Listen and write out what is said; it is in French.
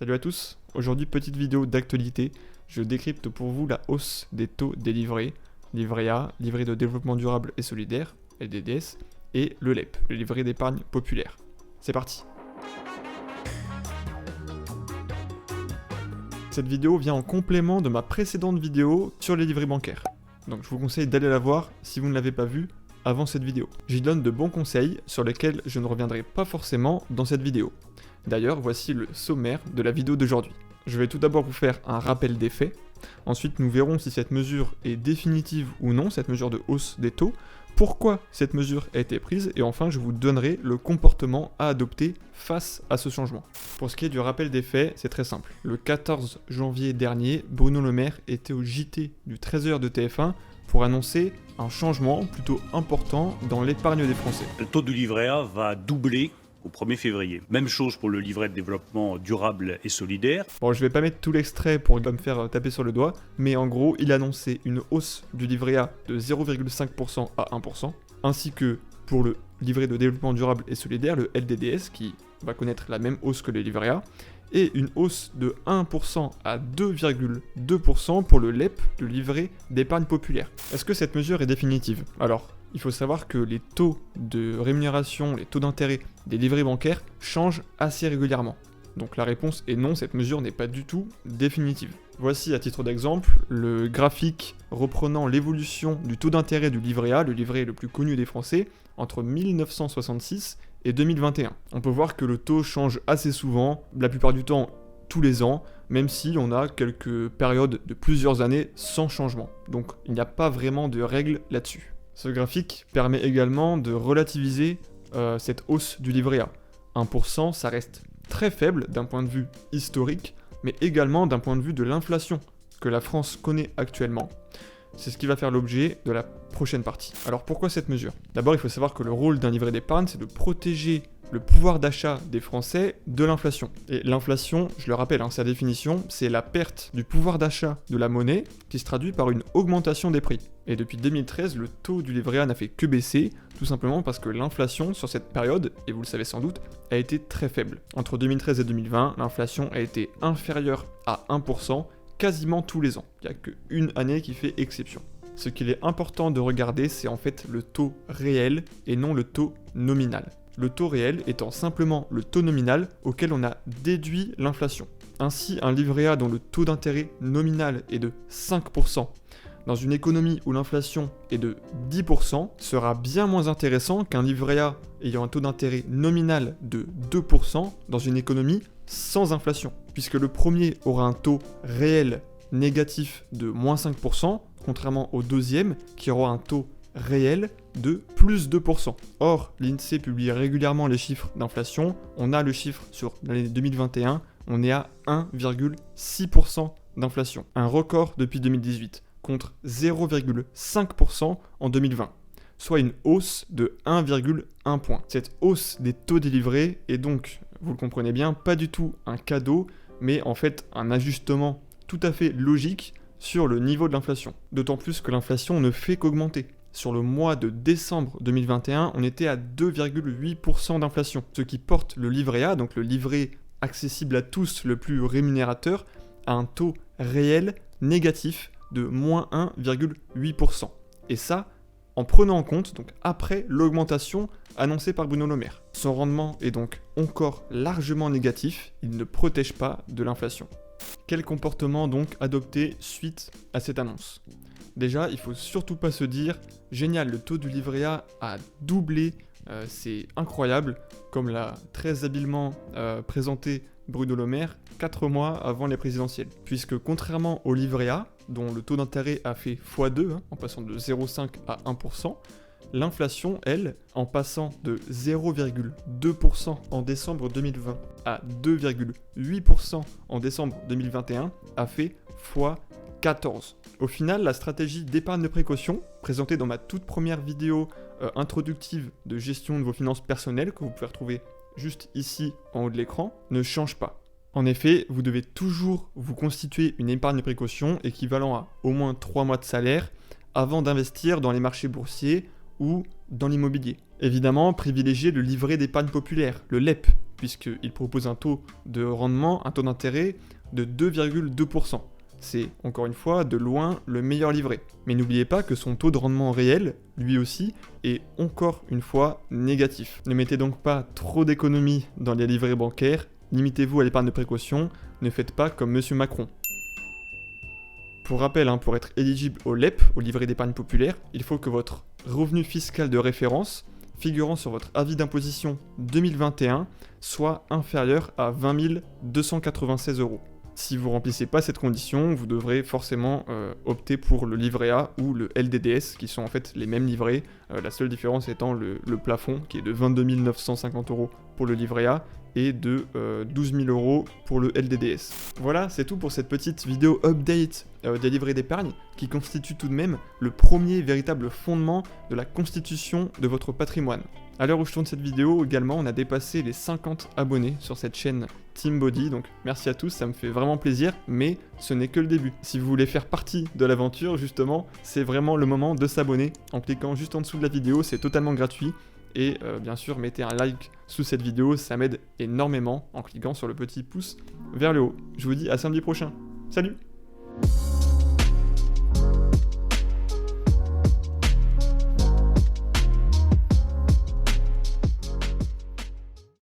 Salut à tous, aujourd'hui petite vidéo d'actualité, je décrypte pour vous la hausse des taux des livrets, livret A, livret de développement durable et solidaire, LDDS, et le LEP, le livret d'épargne populaire. C'est parti. Cette vidéo vient en complément de ma précédente vidéo sur les livrets bancaires, donc je vous conseille d'aller la voir si vous ne l'avez pas vue avant cette vidéo. J'y donne de bons conseils sur lesquels je ne reviendrai pas forcément dans cette vidéo. D'ailleurs, voici le sommaire de la vidéo d'aujourd'hui. Je vais tout d'abord vous faire un rappel des faits, ensuite nous verrons si cette mesure est définitive ou non, cette mesure de hausse des taux, pourquoi cette mesure a été prise, et enfin je vous donnerai le comportement à adopter face à ce changement. Pour ce qui est du rappel des faits, c'est très simple. Le 14 janvier dernier, Bruno Le Maire était au JT du 13h de TF1 pour annoncer un changement plutôt important dans l'épargne des Français. Le taux du livret A va doubler au 1er février. Même chose pour le livret de développement durable et solidaire. Bon, je vais pas mettre tout l'extrait pour ne pas me faire taper sur le doigt, mais en gros, il annonçait une hausse du livret A de 0,5% à 1%, ainsi que pour le livret de développement durable et solidaire, le LDDS, qui va connaître la même hausse que le livret A, et une hausse de 1% à 2,2% pour le LEP, le livret d'épargne populaire. Est-ce que cette mesure est définitive? Alors, il faut savoir que les taux de rémunération, les taux d'intérêt des livrets bancaires changent assez régulièrement. Donc la réponse est non, cette mesure n'est pas du tout définitive. Voici à titre d'exemple le graphique reprenant l'évolution du taux d'intérêt du livret A, le livret le plus connu des Français, entre 1966 et 2021. On peut voir que le taux change assez souvent, la plupart du temps tous les ans, même si on a quelques périodes de plusieurs années sans changement. Donc il n'y a pas vraiment de règle là-dessus. Ce graphique permet également de relativiser cette hausse du livret A. 1%, ça reste très faible d'un point de vue historique, mais également d'un point de vue de l'inflation que la France connaît actuellement. C'est ce qui va faire l'objet de la prochaine partie. Alors pourquoi cette mesure? D'abord, il faut savoir que le rôle d'un livret d'épargne, c'est de protéger le pouvoir d'achat des Français de l'inflation. Et l'inflation, je le rappelle, sa définition, c'est la perte du pouvoir d'achat de la monnaie qui se traduit par une augmentation des prix. Et depuis 2013, le taux du livret A n'a fait que baisser, tout simplement parce que l'inflation sur cette période, et vous le savez sans doute, a été très faible. Entre 2013 et 2020, l'inflation a été inférieure à 1% quasiment tous les ans. Il n'y a qu'une année qui fait exception. Ce qu'il est important de regarder, c'est en fait le taux réel et non le taux nominal. Le taux réel étant simplement le taux nominal auquel on a déduit l'inflation. Ainsi, un livret A dont le taux d'intérêt nominal est de 5%, dans une économie où l'inflation est de 10%, sera bien moins intéressant qu'un livret A ayant un taux d'intérêt nominal de 2% dans une économie sans inflation, puisque le premier aura un taux réel négatif de moins 5%, contrairement au deuxième qui aura un taux réel de plus 2%. Or, l'INSEE publie régulièrement les chiffres d'inflation. On a le chiffre sur l'année 2021, on est à 1,6% d'inflation. Un record depuis 2018, contre 0,5% en 2020, soit une hausse de 1,1 point. Cette hausse des taux délivrés est donc, vous le comprenez bien, pas du tout un cadeau, mais en fait un ajustement tout à fait logique sur le niveau de l'inflation. D'autant plus que l'inflation ne fait qu'augmenter. Sur le mois de décembre 2021, on était à 2,8% d'inflation, ce qui porte le livret A, donc le livret accessible à tous le plus rémunérateur, à un taux réel négatif de moins 1,8%. Et ça, en prenant en compte, donc après l'augmentation annoncée par Bruno Le Maire. Son rendement est donc encore largement négatif, il ne protège pas de l'inflation. Quel comportement donc adopter suite à cette annonce? Déjà, il faut surtout pas se dire « Génial, le taux du livret A a doublé, c'est incroyable », comme l'a très habilement présenté Bruno Le Maire 4 mois avant les présidentielles. Puisque contrairement au livret A, dont le taux d'intérêt a fait x2, en passant de 0,5 à 1%, l'inflation, elle, en passant de 0,2% en décembre 2020 à 2,8% en décembre 2021, a fait x14. Au final, la stratégie d'épargne de précaution, présentée dans ma toute première vidéo introductive de gestion de vos finances personnelles, que vous pouvez retrouver juste ici en haut de l'écran, ne change pas. En effet, vous devez toujours vous constituer une épargne de précaution équivalent à au moins 3 mois de salaire avant d'investir dans les marchés boursiers ou dans l'immobilier. Évidemment, privilégiez le livret d'épargne populaire, le LEP, puisqu'il propose un taux de rendement, un taux d'intérêt de 2,2%. C'est, encore une fois, de loin le meilleur livret. Mais n'oubliez pas que son taux de rendement réel, lui aussi, est encore une fois négatif. Ne mettez donc pas trop d'économies dans les livrets bancaires, limitez-vous à l'épargne de précaution, ne faites pas comme Monsieur Macron. Pour rappel, pour être éligible au LEP, au livret d'épargne populaire, il faut que votre revenu fiscal de référence, figurant sur votre avis d'imposition 2021, soit inférieur à 20 296 €. Si vous remplissez pas cette condition, vous devrez forcément opter pour le livret A ou le LDDS, qui sont en fait les mêmes livrets, la seule différence étant le plafond, qui est de 22 950 € pour le livret A, et de 12 000 € pour le LDDS. Voilà, c'est tout pour cette petite vidéo update des livrets d'épargne, qui constitue tout de même le premier véritable fondement de la constitution de votre patrimoine. À l'heure où je tourne cette vidéo, également, on a dépassé les 50 abonnés sur cette chaîne TeamBody, donc merci à tous, ça me fait vraiment plaisir, mais ce n'est que le début. Si vous voulez faire partie de l'aventure, justement, c'est vraiment le moment de s'abonner en cliquant juste en dessous de la vidéo, c'est totalement gratuit. Et bien sûr, mettez un like sous cette vidéo, ça m'aide énormément en cliquant sur le petit pouce vers le haut. Je vous dis à samedi prochain. Salut!